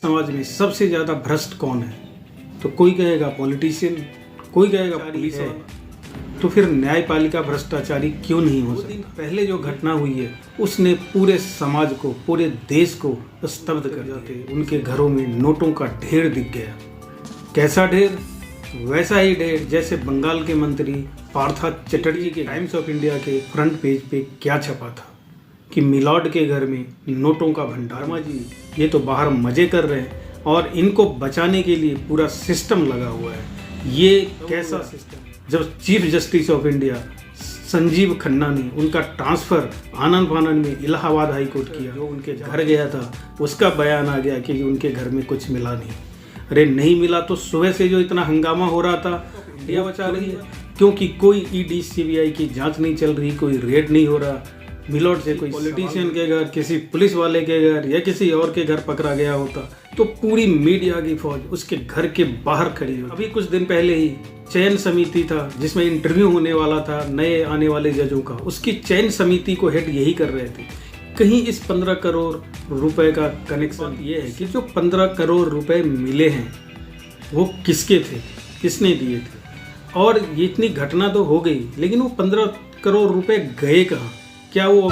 समाज में सबसे ज्यादा भ्रष्ट कौन है? तो कोई कहेगा पॉलिटिशियन, कोई कहेगा पुलिस है। तो फिर न्यायपालिका भ्रष्टाचारी क्यों नहीं हो सकता? पहले जो घटना हुई है उसने पूरे समाज को, पूरे देश को स्तब्ध कर जाते। उनके घरों में नोटों का ढेर दिख गया। कैसा ढेर? वैसा ही ढेर जैसे बंगाल के मंत्री पार्थ चटर्जी के टाइम्स ऑफ इंडिया के फ्रंट पेज पे क्या छपा था कि मिलॉर्ड के घर में नोटों का भंडार। वर्मा जी ये तो बाहर मजे कर रहे हैं और इनको बचाने के लिए पूरा सिस्टम लगा हुआ है। ये कैसा सिस्टम? जब chief justice of India Sanjeev Khanna ने उनका ट्रांसफर आनंद फानंद में इलाहाबाद हाई कोर्ट किया, जो उनके घर गया था उसका बयान आ गया कि उनके घर में कुछ मिला नहीं। अरे नहीं मिला तो सुबह से जो इतना हंगामा हो रहा था इंडिया बचा रही है, क्योंकि कोई ईडी सीबीआई की जांच नहीं चल रही, कोई रेड नहीं हो रहा। मिलॉर्ड से कोई पॉलिटिशियन के घर, किसी पुलिस वाले के घर या किसी और के घर पकड़ा गया होता तो पूरी मीडिया की फौज उसके घर के बाहर खड़ी होती। अभी कुछ दिन पहले ही चयन समिति था जिसमें इंटरव्यू होने वाला था नए आने वाले जजों का, उसकी चयन समिति को हेड यही कर रहे थे। कहीं इस 15 करोड़ रुपए का कनेक्शन ये है कि जो 15 करोड़ रुपए मिले हैं वो किसके थे, किसने दिए थे? और ये इतनी घटना तो हो गई, लेकिन वो 15 करोड़ रुपए गए कहाँ? क्या वो?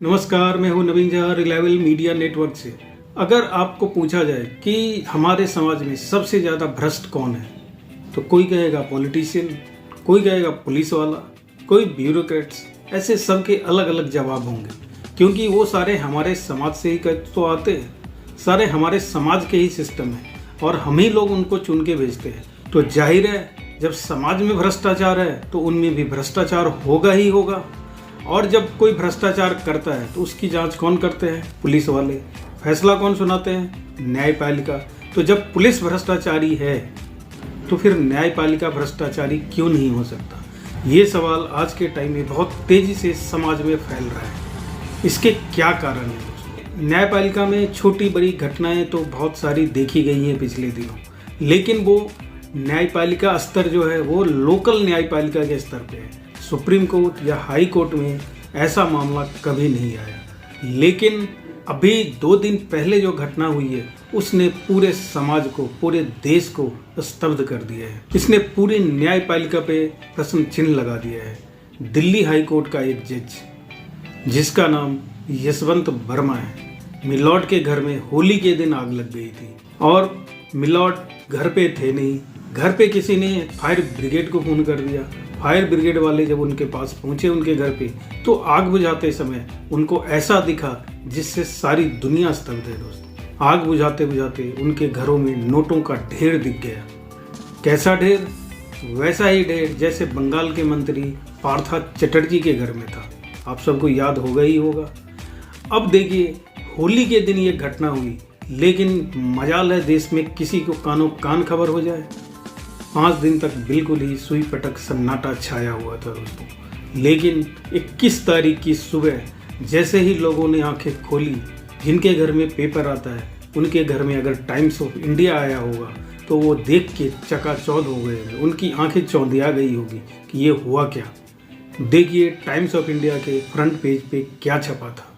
नमस्कार, मैं हूं नवीन झा, रिलायबल मीडिया नेटवर्क से। अगर आपको पूछा जाए कि हमारे समाज में सबसे ज्यादा भ्रष्ट कौन है, तो कोई कहेगा पॉलिटिशियन, कोई कहेगा पुलिस वाला, कोई ब्यूरोक्रेट्स। ऐसे सबके अलग अलग जवाब होंगे, क्योंकि वो सारे हमारे समाज से ही तो आते हैं, सारे हमारे समाज के ही सिस्टम है और हम ही लोग उनको चुन के भेजते हैं। तो जाहिर है जब समाज में भ्रष्टाचार है तो उनमें भी भ्रष्टाचार होगा ही होगा। और जब कोई भ्रष्टाचार करता है तो उसकी जांच कौन करते हैं? पुलिस वाले। फैसला कौन सुनाते हैं? न्यायपालिका। तो जब पुलिस भ्रष्टाचारी है तो फिर न्यायपालिका भ्रष्टाचारी क्यों नहीं हो सकता? ये सवाल आज के टाइम में बहुत तेजी से समाज में फैल रहा है। इसके क्या कारण है? न्यायपालिका में छोटी बड़ी घटनाएं तो बहुत सारी देखी गई हैं पिछले दिनों, लेकिन वो न्यायपालिका स्तर जो है वो लोकल न्यायपालिका के स्तर पे है। सुप्रीम कोर्ट या हाई कोर्ट में ऐसा मामला कभी नहीं आया। लेकिन अभी 2 दिन पहले जो घटना हुई है उसने पूरे समाज को, पूरे देश को स्तब्ध कर दिया है। इसने पूरी न्यायपालिका पे प्रश्न चिन्ह लगा दिया है। दिल्ली हाई कोर्ट का एक जज जिसका नाम यशवंत वर्मा है, मिलॉर्ड के घर में होली के दिन आग लग गई थी और मिलॉर्ड घर पे थे नहीं। घर पे किसी ने फायर ब्रिगेड को फोन कर दिया। फायर ब्रिगेड वाले जब उनके पास पहुंचे उनके घर पे तो आग बुझाते समय उनको ऐसा दिखा जिससे सारी दुनिया स्तब्ध है दोस्तों। आग बुझाते बुझाते उनके घरों में नोटों का ढेर दिख गया। कैसा ढेर? वैसा ही ढेर जैसे बंगाल के मंत्री पार्थ चटर्जी के घर में था। आप सबको याद होगा ही होगा। अब देखिए, होली के दिन ये घटना हुई, लेकिन मजाल है देश में किसी को कानों कान खबर हो जाए। 5 दिन तक बिल्कुल ही सुई पटक सन्नाटा छाया हुआ था दोस्तों। लेकिन 21 तारीख की सुबह जैसे ही लोगों ने आंखें खोली, जिनके घर में पेपर आता है उनके घर में अगर टाइम्स ऑफ इंडिया आया होगा तो वो देख के चकाचौंध हो गए। उनकी आंखें चौंधिया गई होगी कि ये हुआ क्या। देखिए टाइम्स ऑफ इंडिया के फ्रंट पेज पे क्या छपा था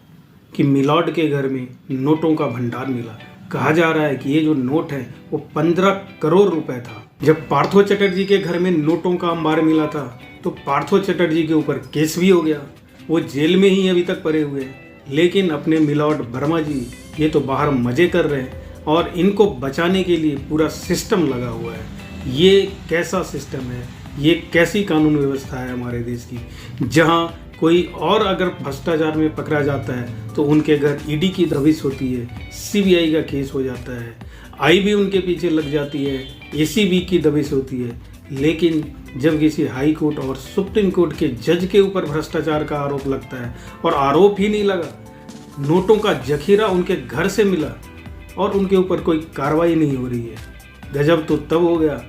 कि मिलॉर्ड के घर में नोटों का भंडार मिला। कहा जा रहा है कि ये जो नोट है वो 15 करोड़ रुपए था। जब पार्थो चटर्जी के घर में नोटों का अंबार मिला था तो पार्थो चटर्जी के ऊपर केस भी हो गया। वो जेल में ही अभी तक पड़े हुए हैं। लेकिन अपने मिलॉर्ड वर्मा जी ये तो बाहर मजे कर रहे हैं और इनको बचाने के लिए पूरा सिस्टम लगा हुआ है। ये कैसा सिस्टम है? ये कैसी कानून व्यवस्था है हमारे देश की, जहाँ कोई और अगर भ्रष्टाचार में पकड़ा जाता है तो उनके घर ईडी की दबिश होती है, सीबीआई का केस हो जाता है, आईबी उनके पीछे लग जाती है, एसीबी की दबिश होती है। लेकिन जब किसी हाई कोर्ट और सुप्रीम कोर्ट के जज के ऊपर भ्रष्टाचार का आरोप लगता है, और आरोप ही नहीं लगा, नोटों का जखीरा उनके घर से मिला और उनके ऊपर कोई कार्रवाई नहीं हो रही है। गजब तो तब हो गया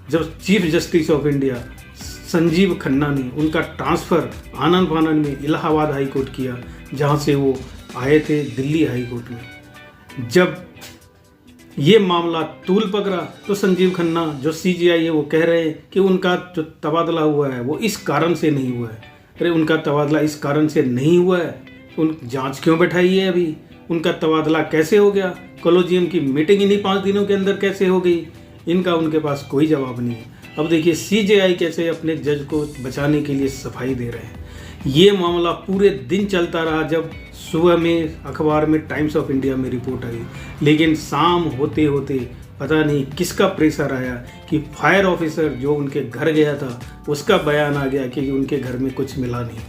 जब chief justice of India Sanjeev Khanna ने उनका ट्रांसफर आनंद फानंद में इलाहाबाद हाई कोर्ट किया, जहां से वो आए थे दिल्ली हाई कोर्ट में। जब ये मामला तूल पकड़ा तो संजीव खन्ना जो सीजीआई है वो कह रहे हैं कि उनका जो तबादला हुआ है वो इस कारण से नहीं हुआ है। अरे उनका तबादला इस कारण से नहीं हुआ है उन जांच क्यों बैठाई है अभी, उनका तबादला कैसे हो गया, कॉलेजियम की मीटिंग इन्हीं 5 दिनों के अंदर कैसे हो गई, इनका उनके पास कोई जवाब नहीं है। अब देखिए सीजेआई कैसे अपने जज को बचाने के लिए सफाई दे रहे हैं। ये मामला पूरे दिन चलता रहा, जब सुबह में अखबार में टाइम्स ऑफ इंडिया में रिपोर्ट आई, लेकिन शाम होते होते पता नहीं किसका प्रेशर आया कि फायर ऑफिसर जो उनके घर गया था उसका बयान आ गया कि उनके घर में कुछ मिला नहीं।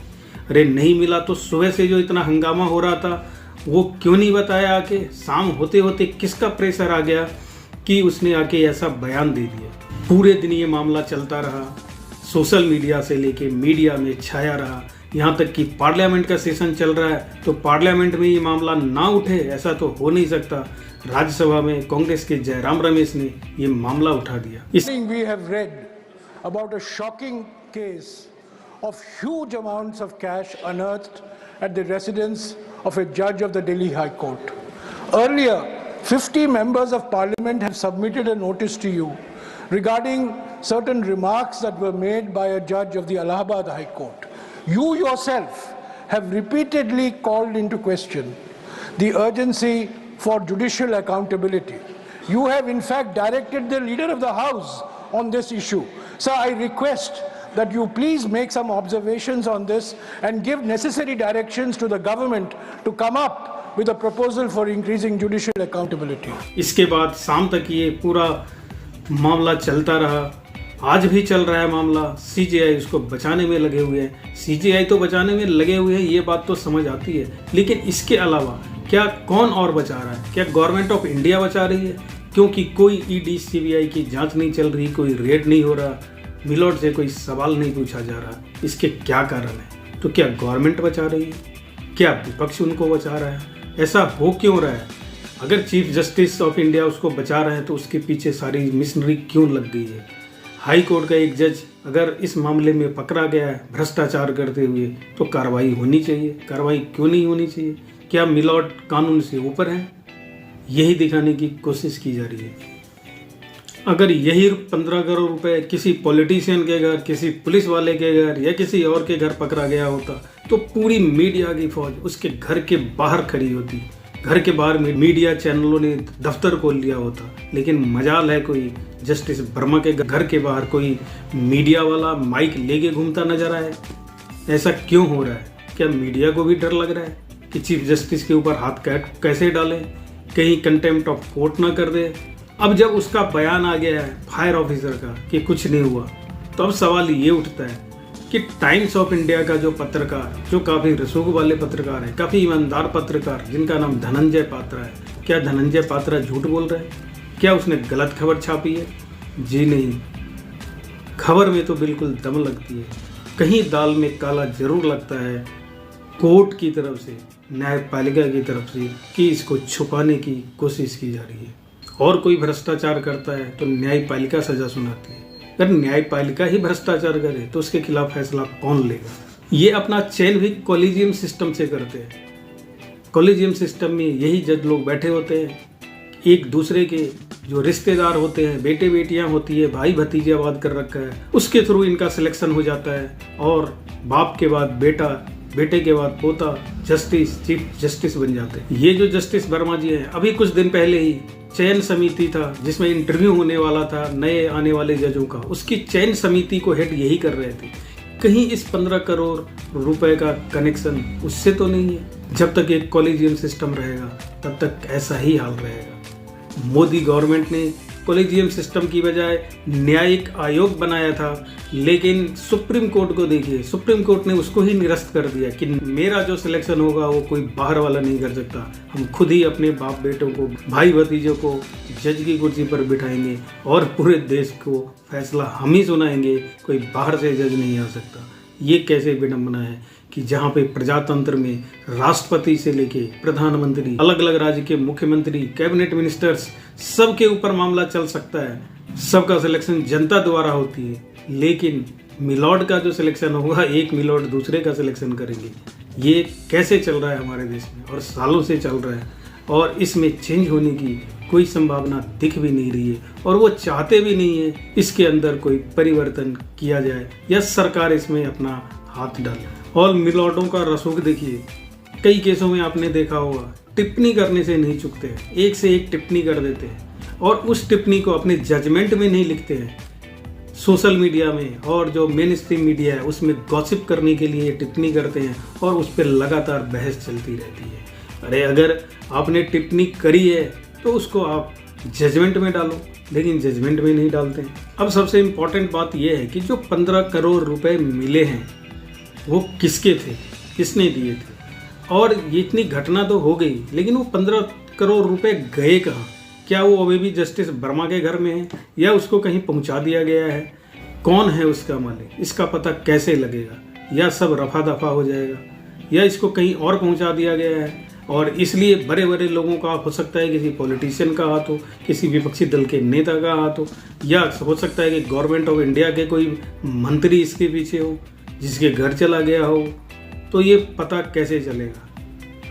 अरे नहीं मिला तो सुबह से जो इतना हंगामा हो रहा था वो क्यों नहीं बताया आके? शाम होते होते किसका प्रेशर आ गया कि उसने आके ऐसा बयान दे दिया? पूरे दिन ये मामला चलता रहा, सोशल मीडिया से लेके मीडिया में छाया रहा, यहाँ तक कि पार्लियामेंट का सेशन चल रहा है तो पार्लियामेंट में ये मामला ना उठे ऐसा तो हो नहीं सकता। राज्यसभा में कांग्रेस के जयराम रमेश ने ये मामला उठा दिया। We have read about a shocking case of huge amounts of cash unearthed at the residence of a judge of the Delhi High Court. Earlier, 50 members of parliament have submitted a notice to you regarding certain remarks that were made by a judge of the Allahabad High Court. You yourself have repeatedly called into question the urgency for judicial accountability. You have in fact directed the leader of the house on this issue. So I request that you please make some observations on this and give necessary directions to the government to come up with a proposal for increasing judicial accountability. इसके बाद शाम तक ये पूरा मामला चलता रहा, आज भी चल रहा है मामला। सीजेआई उसको बचाने में लगे हुए हैं। सीजेआई तो बचाने में लगे हुए हैं, ये बात तो समझ आती है, लेकिन इसके अलावा क्या कौन और बचा रहा है? क्या गवर्नमेंट ऑफ इंडिया बचा रही है? क्योंकि कोई ईडी सीबीआई की जांच नहीं चल रही, कोई रेड नहीं हो रहा, मिलोड से कोई सवाल नहीं पूछा जा रहा, इसके क्या कारण है? तो क्या गवर्नमेंट बचा रही है? क्या विपक्ष उनको बचा रहा है? ऐसा हो क्यों रहा है? अगर चीफ जस्टिस ऑफ इंडिया उसको बचा रहे हैं तो उसके पीछे सारी मिशनरी क्यों लग गई है? हाई कोर्ट का एक जज अगर इस मामले में पकड़ा गया है भ्रष्टाचार करते हुए तो कार्रवाई होनी चाहिए। कार्रवाई क्यों नहीं होनी चाहिए? क्या मिलोड कानून से ऊपर है? यही दिखाने की कोशिश की जा रही है। अगर यही 15 करोड़ रुपए किसी पॉलिटिशियन के घर, किसी पुलिस वाले के घर या किसी और के घर पकड़ा गया होता तो पूरी मीडिया की फौज उसके घर के बाहर खड़ी होती। घर के बाहर मीडिया चैनलों ने दफ्तर खोल लिया होता। लेकिन मजाल है कोई जस्टिस वर्मा के घर के बाहर कोई मीडिया वाला माइक लेके घूमता नजर आए। ऐसा क्यों हो रहा है? क्या मीडिया को भी डर लग रहा है कि चीफ जस्टिस के ऊपर हाथ कैसे डालें, कहीं कंटेम्प्ट ऑफ कोर्ट ना कर दे? अब जब उसका बयान आ गया है फायर ऑफिसर का कि कुछ नहीं हुआ, तो अब सवाल ये उठता है कि टाइम्स ऑफ इंडिया का जो पत्रकार, जो काफ़ी रसूख वाले पत्रकार हैं, काफ़ी ईमानदार पत्रकार जिनका नाम धनंजय पात्रा है, क्या धनंजय पात्रा झूठ बोल रहे हैं? क्या उसने गलत खबर छापी है? जी नहीं, खबर में तो बिल्कुल दम लगती है। कहीं दाल में काला जरूर लगता है कोर्ट की तरफ से, न्यायपालिका की तरफ से, कि इसको छुपाने की कोशिश की जा रही है। और कोई भ्रष्टाचार करता है तो न्यायपालिका सजा सुनाती है। अगर न्यायपालिका ही भ्रष्टाचार करे तो उसके खिलाफ फैसला कौन लेगा? ये अपना चयन भी कॉलेजियम सिस्टम से करते हैं। कॉलेजियम सिस्टम में यही जज लोग बैठे होते हैं, एक दूसरे के जो रिश्तेदार होते हैं, बेटे बेटियां होती है, भाई भतीजावाद कर रखा है, उसके थ्रू इनका सिलेक्शन हो जाता है और बाप के बाद बेटा, बेटे के बाद पोता जस्टिस, चीफ जस्टिस बन जाते हैं। ये जो जस्टिस वर्मा जी हैं, अभी कुछ दिन पहले ही चयन समिति था जिसमें इंटरव्यू होने वाला था नए आने वाले जजों का, उसकी चयन समिति को हेड यही कर रहे थे। कहीं इस 15 करोड़ रुपए का कनेक्शन उससे तो नहीं है? जब तक एक कॉलेजियम सिस्टम रहेगा तब तक ऐसा ही हाल रहेगा। मोदी गवर्नमेंट ने कॉलेजियम सिस्टम की बजाय न्यायिक आयोग बनाया था, लेकिन सुप्रीम कोर्ट को देखिए, सुप्रीम कोर्ट ने उसको ही निरस्त कर दिया कि मेरा जो सिलेक्शन होगा वो कोई बाहर वाला नहीं कर सकता, हम खुद ही अपने बाप बेटों को, भाई भतीजों को जज की कुर्सी पर बिठाएंगे और पूरे देश को फैसला हम ही सुनाएंगे, कोई बाहर से जज नहीं आ सकता। ये कैसे विडंबना है कि जहाँ पे प्रजातंत्र में राष्ट्रपति से लेके प्रधानमंत्री, अलग अलग राज्य के मुख्यमंत्री, कैबिनेट मिनिस्टर्स, सबके ऊपर मामला चल सकता है, सबका सिलेक्शन जनता द्वारा होती है, लेकिन मिलॉर्ड का जो सिलेक्शन होगा एक मिलॉर्ड दूसरे का सिलेक्शन करेंगे। ये कैसे चल रहा है हमारे देश में और सालों से चल रहा है और इसमें चेंज होने की कोई संभावना दिख भी नहीं रही है और वो चाहते भी नहीं है इसके अंदर कोई परिवर्तन किया जाए या सरकार इसमें अपना हाथ डाले। और मिलॉर्डों का रसूख देखिए, कई केसों में आपने देखा होगा टिप्पणी करने से नहीं चूकते, एक से एक टिप्पणी कर देते हैं और उस टिप्पणी को अपने जजमेंट में नहीं लिखते हैं। सोशल मीडिया में और जो मेन स्ट्रीम मीडिया है उसमें गॉसिप करने के लिए टिप्पणी करते हैं और उस पर लगातार बहस चलती रहती है। अरे अगर आपने टिप्पणी करी है तो उसको आप जजमेंट में डालो, लेकिन जजमेंट में नहीं डालते हैं। अब सबसे इम्पॉर्टेंट बात यह है कि जो 15 करोड़ रुपए मिले हैं वो किसके थे, किसने दिए थे। और ये इतनी घटना तो हो गई, लेकिन वो 15 करोड़ रुपए गए कहाँ? क्या वो अभी भी जस्टिस वर्मा के घर में है या उसको कहीं पहुंचा दिया गया है? कौन है उसका मालिक, इसका पता कैसे लगेगा? या सब रफा दफा हो जाएगा या इसको कहीं और पहुंचा दिया गया है और इसलिए बड़े बड़े लोगों का हो सकता है, किसी पॉलिटिशियन का हाथ हो, किसी विपक्षी दल के नेता का हाथ हो, या हो सकता है कि गवर्नमेंट ऑफ इंडिया के कोई मंत्री इसके पीछे हो जिसके घर चला गया हो। तो ये पता कैसे चलेगा?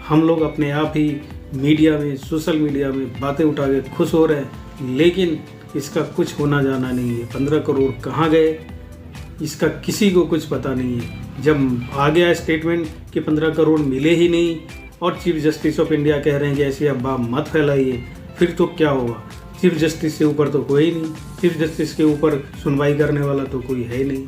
हम लोग अपने आप ही मीडिया में, सोशल मीडिया में बातें उठा के खुश हो रहे हैं, लेकिन इसका कुछ होना जाना नहीं है। 15 करोड़ कहाँ गए इसका किसी को कुछ पता नहीं है। जब आ गया स्टेटमेंट कि 15 करोड़ मिले ही नहीं और चीफ जस्टिस ऑफ इंडिया कह रहे हैं कि ऐसी अफवाह मत फैलाइए, फिर तो क्या होगा? चीफ जस्टिस से ऊपर तो कोई नहीं, चीफ जस्टिस के ऊपर सुनवाई करने वाला तो कोई है नहीं।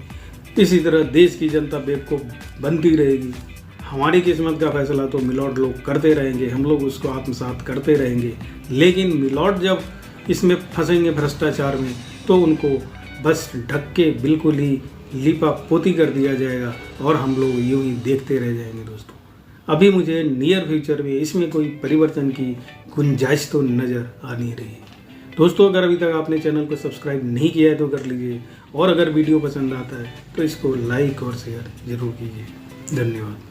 इसी तरह देश की जनता बेवकूफ़ बनती रहेगी। हमारी किस्मत का फैसला तो मिलॉर्ड लोग करते रहेंगे, हम लोग उसको आत्मसात करते रहेंगे, लेकिन मिलॉर्ड जब इसमें फंसेंगे भ्रष्टाचार में तो उनको बस ढक के बिल्कुल ही लिपा पोती कर दिया जाएगा और हम लोग यूं ही देखते रह जाएंगे। दोस्तों, अभी मुझे नियर फ्यूचर में इसमें कोई परिवर्तन की गुंजाइश तो नज़र आ नहीं रही है। दोस्तों, अगर अभी तक आपने चैनल को सब्सक्राइब नहीं किया है तो कर लीजिए और अगर वीडियो पसंद आता है तो इसको लाइक और शेयर जरूर कीजिए। धन्यवाद।